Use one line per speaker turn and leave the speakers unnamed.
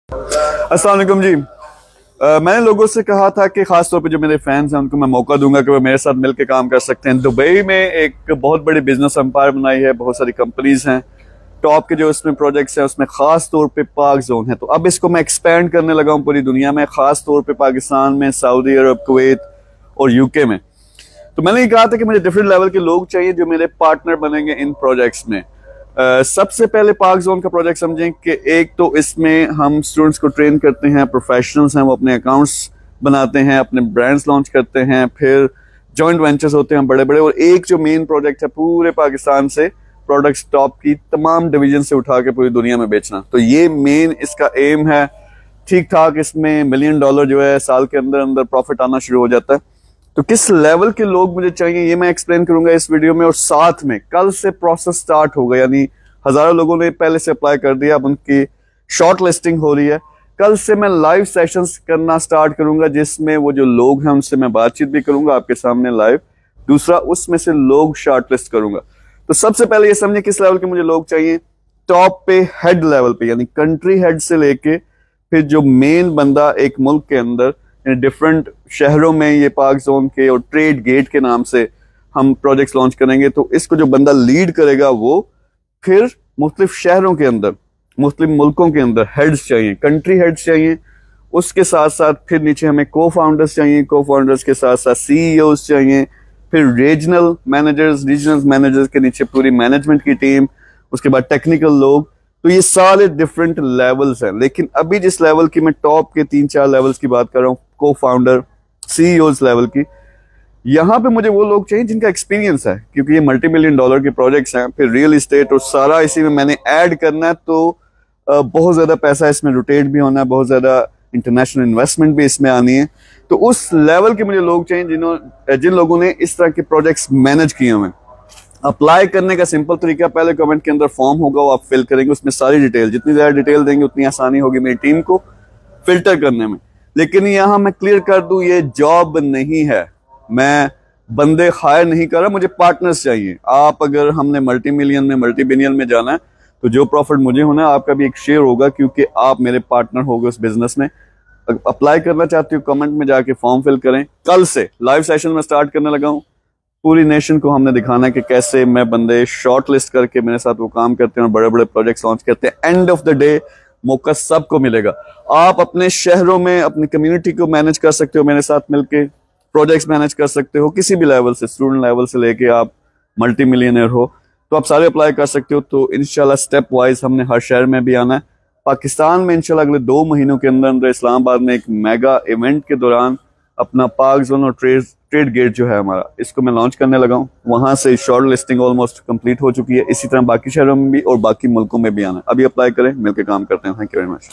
अस्सलाम वालेकुम जी। मैंने लोगों से कहा था कि खास तौर पे जो मेरे फैंस हैं उनको मैं मौका दूंगा कि वो मेरे साथ मिलकर काम कर सकते हैं। दुबई में एक बहुत बड़ी बिजनेस एम्पायर बनाई है, बहुत सारी कंपनीज हैं, टॉप के जो इसमें प्रोजेक्ट्स हैं उसमें खास तौर पे पाक जोन है। तो अब इसको मैं एक्सपेंड करने लगा हूँ पूरी दुनिया में, खास तौर पे पाकिस्तान में, सऊदी अरब, कुवैत और यूके में। तो मैंने ये कहा था कि मुझे डिफरेंट लेवल के लोग चाहिए जो मेरे पार्टनर बनेंगे इन प्रोजेक्ट्स में। सबसे पहले पाक जोन का प्रोजेक्ट समझें कि एक तो इसमें हम स्टूडेंट्स को ट्रेन करते हैं, प्रोफेशनल्स हैं वो अपने अकाउंट्स बनाते हैं, अपने ब्रांड्स लॉन्च करते हैं, फिर जॉइंट वेंचर्स होते हैं बड़े बड़े, और एक जो मेन प्रोजेक्ट है पूरे पाकिस्तान से प्रोडक्ट्स टॉप की तमाम डिवीजन से उठा के पूरी दुनिया में बेचना। तो ये मेन इसका एम है। ठीक ठाक इसमें $1 मिलियन जो है साल के अंदर अंदर प्रॉफिट आना शुरू हो जाता है। तो किस लेवल के लोग मुझे चाहिए ये मैं एक्सप्लेन करूंगा इस वीडियो में, और साथ में कल से प्रोसेस स्टार्ट होगा, यानी हजारों लोगों ने पहले से अप्लाई कर दिया, अब उनकी शॉर्ट लिस्टिंग हो रही है। कल से मैं लाइव सेशंस करना स्टार्ट करूंगा जिसमें वो जो लोग हैं उनसे मैं बातचीत भी करूंगा आपके सामने लाइव। दूसरा, उसमें से लोग शॉर्ट लिस्ट करूंगा। तो सबसे पहले ये समझिए किस लेवल के मुझे लोग चाहिए। टॉप पे हेड लेवल पे, यानी कंट्री हेड से लेके फिर जो मेन बंदा एक मुल्क के अंदर डिफरेंट शहरों में, ये पाक जोन के और ट्रेड गेट के नाम से हम प्रोजेक्ट्स लॉन्च करेंगे। तो इसको जो बंदा लीड करेगा वो फिर मुख्तलिफ शहरों के अंदर, मुख्तलिफ मुल्कों के अंदर हेड्स चाहिए, कंट्री हेड्स चाहिए। उसके साथ साथ फिर नीचे हमें को फाउंडर्स चाहिए, को फाउंडर्स के साथ साथ सीईओज चाहिए, फिर रीजनल मैनेजर्स के नीचे पूरी मैनेजमेंट की टीम, उसके बाद टेक्निकल लोग। तो ये सारे डिफरेंट लेवल्स हैं। लेकिन अभी जिस लेवल की मैं टॉप के 3-4 लेवल्स की बात कर रहा हूँ, को फाउंडर, सीईओज लेवल की, यहाँ पे मुझे वो लोग चाहिए जिनका एक्सपीरियंस है, क्योंकि ये $multi-million के प्रोजेक्ट्स हैं। फिर रियल इस्टेट और सारा इसी में मैंने ऐड करना है, तो बहुत ज्यादा पैसा इसमें रोटेट भी होना है, बहुत ज्यादा इंटरनेशनल इन्वेस्टमेंट भी इसमें आनी है। तो उस लेवल के मुझे लोग चाहिए जिन लोगों ने इस तरह के प्रोजेक्ट्स मैनेज किए हुए। अप्लाई करने का सिंपल तरीका, पहले कमेंट के अंदर फॉर्म होगा, वो आप फिल करेंगे, उसमें सारी डिटेल, जितनी ज्यादा डिटेल देंगे उतनी आसानी होगी मेरी टीम को फिल्टर करने में। लेकिन यहाँ मैं क्लियर कर दूं, ये जॉब नहीं है, मैं बंदे हायर नहीं कर रहा, मुझे पार्टनर्स चाहिए। आप अगर हमने $multi-million में, $multi-billion में जाना है तो जो प्रॉफिट मुझे होना है आपका भी एक शेयर होगा, क्योंकि आप मेरे पार्टनर हो गए उस बिजनेस में। अप्लाई करना चाहते हो कमेंट में जाके फॉर्म फिल करें। कल से लाइव सेशन में स्टार्ट करने लगा हूँ। पूरी नेशन को हमने दिखाना है कि कैसे मैं बंदे शॉर्ट लिस्ट करके मेरे साथ वो काम करते हैं और बड़े बड़े प्रोजेक्ट्स लॉन्च करते हैं। एंड ऑफ द डे मौका सबको मिलेगा। आप अपने शहरों में अपनी कम्युनिटी को मैनेज कर सकते हो, मेरे साथ मिलके प्रोजेक्ट्स मैनेज कर सकते हो, किसी भी लेवल से, स्टूडेंट लेवल से लेके आप $multi-millionaire हो, तो आप सारे अप्लाई कर सकते हो। तो इंशाल्लाह स्टेप वाइज हमने हर शहर में भी आना है। पाकिस्तान में इंशाल्लाह अगले 2 महीनों के अंदर अंदर इस्लामाबाद में एक मेगा इवेंट के दौरान अपना पाक जोन और ट्रेड गेट जो है हमारा, इसको मैं लॉन्च करने लगा हूँ। वहां से शॉर्ट लिस्टिंग ऑलमोस्ट कंप्लीट हो चुकी है। इसी तरह बाकी शहरों में भी और बाकी मुल्कों में भी आना है। अभी अप्लाई करें, मिलकर काम करते हैं। Thank you very much.